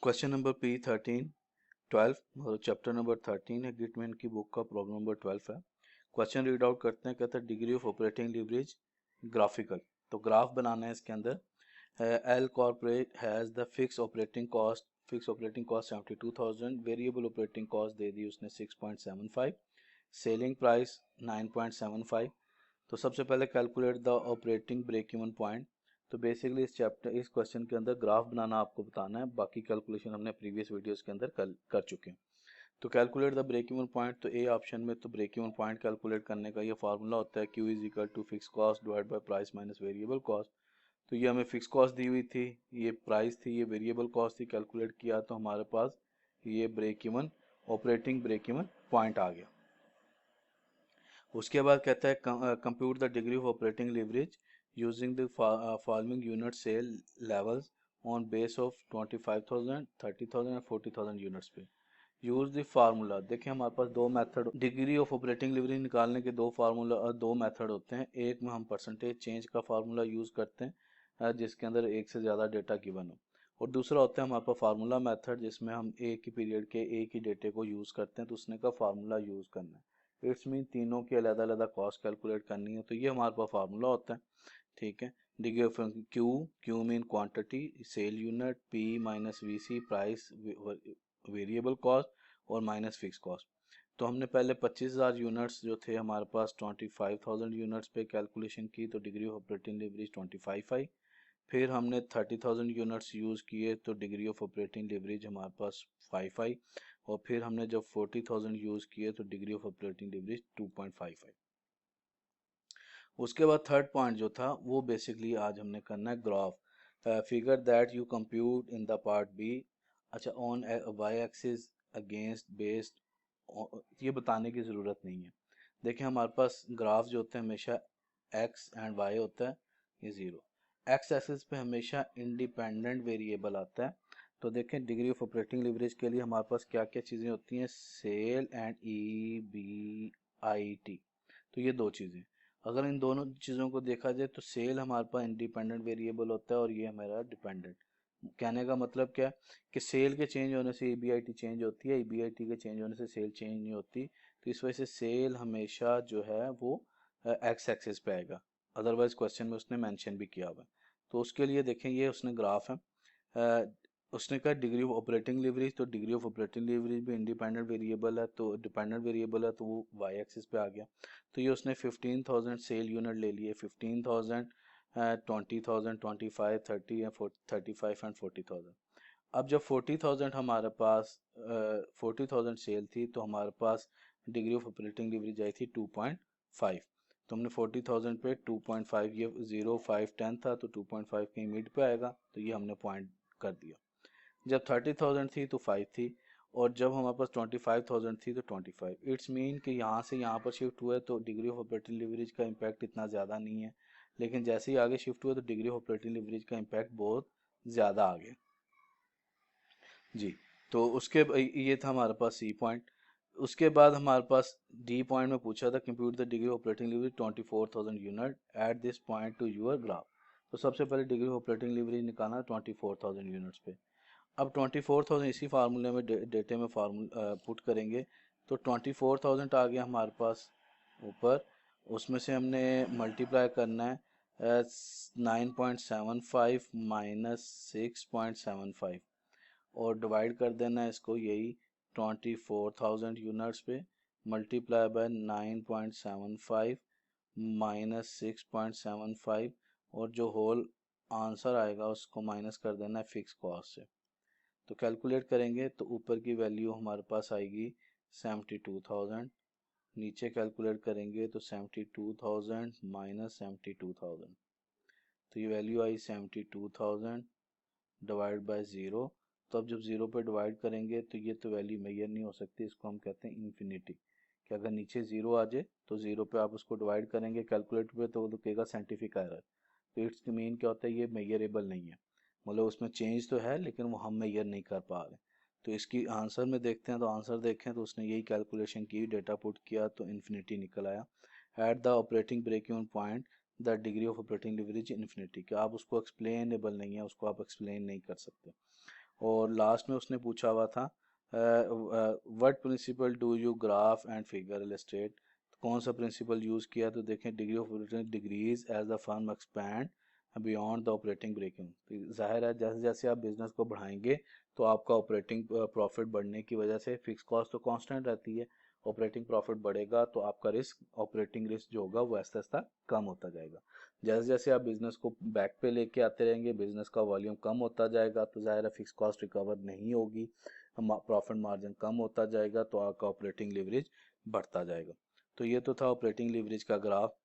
Question number P13 12 chapter number 13 है गिटमैन की book का प्रॉब्लम नंबर 12 है। क्वेश्चन रीड आउट करते हैं। कहता है degree of operating leverage graphical. तो ग्राफ बनाना है इसके अंदर। L corporate has the fix operating cost 72,000, variable operating cost दे दी उसने 6.75, सेलिंग प्राइस 9.75। तो सबसे पहले calculate the operating break even point. तो बेसिकली इस क्वेश्चन के अंदर ग्राफ बनाना आपको बताना है, बाकी कैलकुलेशन हमने प्रीवियस वीडियोस के अंदर कर चुके हैं। तो calculate the break even point, तो ए ऑप्शन में तो ब्रेक इवन पॉइंट कैलकुलेट करने का ये फार्मूला होता है Q is equal to fix cost divide by price minus variable cost. तो ये हमें फिक्स कॉस्ट दी हुई थी, ये प्राइस थी, ये वेरिएबल कॉस्ट थी, कैलकुलेट किया तो हमारे पास ये break even operating break even point आ गया। उसके बाद कहता है compute the degree of operating leverage using the following unit sale levels on base of 25,000, 30,000 और 40,000 यूनिट्स पे। Use the formula. देखिए हमारे पास दो method, degree of operating leverage निकालने के दो फार्मूला और दो मेथड होते हैं। एक में हम परसेंटेज चेंज का फार्मूला यूज करते हैं जिसके अंदर एक से ज़्यादा डेटा गिवन हो, और दूसरा होता है हमारे पास फार्मूला मेथड जिसमें हम एक ही पीरियड के एक ही डेटे को यूज़ करते हैं, तो उसने का फार्मूला यूज़ करना है। इट्स मीन तीनों की अलग अलग कॉस्ट कैलकुलेट करनी है, तो ये हमारे पास फार्मूला होता है। ठीक है। Degree of Q mean quantity, sale unit, P minus V C price variable cost और माइनस फिक्स कॉस्ट। तो हमने पहले 25,000 यूनिट्स जो थे हमारे पास 25,000 यूनिट्स पे कैलकुलेशन की, तो डिग्री ऑफ ऑपरेटिंग लिवरेज 25 आई। फिर हमने 30,000 यूनिट्स यूज़ किए तो डिग्री ऑफ ऑपरेटिंग लिवरेज हमारे पास 5 आई। और फिर हमने जब 40,000 यूज़ किए तो डिग्री ऑफ ऑपरेटिंग लिवरेज 2.5 आई। उसके बाद थर्ड पॉइंट जो था वो बेसिकली आज हमने करना है graph. Figure that you compute in the part B. अच्छा, on Y axis against based, ये बताने की ज़रूरत नहीं है। देखिए हमारे पास ग्राफ जो होते हैं हमेशा एक्स एंड वाई होता है, ये ज़ीरो। एक्स एक्सिस पे हमेशा इंडिपेंडेंट वेरिएबल आता है। तो देखें डिग्री ऑफ ऑपरेटिंग लिवरेज के लिए हमारे पास क्या क्या चीज़ें होती हैं, सेल एंड EBIT। तो ये दो चीज़ें, अगर इन दोनों चीज़ों को देखा जाए तो सेल हमारे पास इंडिपेंडेंट वेरिएबल होता है और ये हमारा डिपेंडेंट। कहने का मतलब क्या है कि सेल के चेंज होने से EBIT चेंज होती है, EBIT के चेंज होने से सेल चेंज नहीं होती। तो इस वजह से सेल हमेशा जो है वो एक्स एक्सिस पे आएगा, अदरवाइज क्वेश्चन में उसने मेंशन भी किया हुआ है। तो उसके लिए देखें ये उसने ग्राफ है। उसने कहा डिग्री ऑफ ऑपरेटिंग लिवरेज, तो डिग्री ऑफ ऑपरेटिंग लिवरेज भी इंडिपेंडेंट वेरिएबल है, तो डिपेंडेंट वेरिएबल है तो वो वाई एक्सिस पे आ गया। तो ये उसने 15,000 सेल यूनिट ले लिए, 15,000, 20,000, 25, 30 या 35 एंड 40,000। अब जब 40,000 हमारे पास 40,000 सेल थी तो हमारे पास डिग्री ऑफ ऑपरेटिंग लिवरेज आई थी 2.5। तो हमने 40,000 पे 2.5, ये 0 5 10 था तो 2.5 कहीं मिड पे आएगा, तो ये हमने पॉइंट कर दिया। जब 30,000 थी तो 5 थी, और जब हमारे पास 25,000 थी तो 25। इट्स मीन कि यहाँ से यहाँ पर शिफ्ट हुआ है तो डिग्री ऑफ ऑपरेटिंग लिवरेज का इम्पैक्ट इतना ज़्यादा नहीं है, लेकिन जैसे ही आगे शिफ्ट हुआ तो डिग्री ऑफ ऑपरेटिंग लिवरेज का इम्पैक्ट बहुत ज़्यादा आ गया जी। तो उसके ये था हमारे पास सी पॉइंट। उसके बाद हमारे पास डी पॉइंट में पूछा था compute the degree operating leverage 24,000 unit at this point to your graph. तो सबसे पहले डिग्री ऑपरेटिंग लिवरेज निकालना 24,000 यूनिट्स पे। अब 24,000 इसी फार्मूले में डेटे में फार्मूला पुट करेंगे, तो 24,000 आ गया हमारे पास ऊपर। उसमें से हमने मल्टीप्लाई करना है 9.75 माइनस 6.75 और डिवाइड कर देना है इसको यही 24,000 यूनिट्स पे, मल्टीप्लाई बाय 9.75 माइनस 6.75, और जो होल आंसर आएगा उसको माइनस कर देना है फिक्स कॉस्ट से। तो कैलकुलेट करेंगे तो ऊपर की वैल्यू हमारे पास आएगी 72,000, नीचे कैलकुलेट करेंगे तो 72,000 माइनस 72,000, तो ये value I 72,000 divide by zero. तो अब जब ज़ीरो पे डिवाइड करेंगे तो ये तो वैल्यू मेजर नहीं हो सकती, इसको हम कहते हैं इन्फिनिटी। कि अगर नीचे ज़ीरो आ जाए तो ज़ीरो पे आप उसको डिवाइड करेंगे कैलकुलेटर पे तो वो कहेगा साइंटिफिक एरर। तो इट्स मीन क्या होता है, ये मेजरेबल नहीं है, मतलब उसमें चेंज तो है लेकिन वो हम मेजर नहीं कर पा रहे। तो इसकी आंसर में देखते हैं, तो आंसर देखें तो उसने यही कैलकुलेशन की, डेटा पुट किया तो इन्फिनिटी निकल आया। At the operating break even point the degree of operating leverage infinity, कि आप उसको एक्सप्लेनेबल नहीं है, उसको आप एक्सप्लेन नहीं कर सकते। और लास्ट में उसने पूछा हुआ था what principle do you graph and figure illustrate, कौन सा प्रिंसिपल यूज़ किया, तो देखें degree of degrees as the firm expand beyond the operating breaking. तो जाहिर है जैसे जैसे आप बिजनेस को बढ़ाएंगे तो आपका ऑपरेटिंग प्रॉफिट बढ़ने की वजह से फिक्स कॉस्ट तो कांस्टेंट रहती है, ऑपरेटिंग प्रॉफिट बढ़ेगा तो आपका रिस्क ऑपरेटिंग रिस्क जो होगा वो आहिस्ता आहिस्ता कम होता जाएगा। जैसे जैसे आप बिजनेस को बैक पे लेके आते रहेंगे, बिजनेस का वॉल्यूम कम होता जाएगा तो ज़ाहिर है फिक्स कॉस्ट रिकवर नहीं होगी, प्रॉफिट मार्जिन कम होता जाएगा तो आपका ऑपरेटिंग लिवरेज बढ़ता जाएगा। तो ये तो था ऑपरेटिंग लिवरेज का ग्राफ।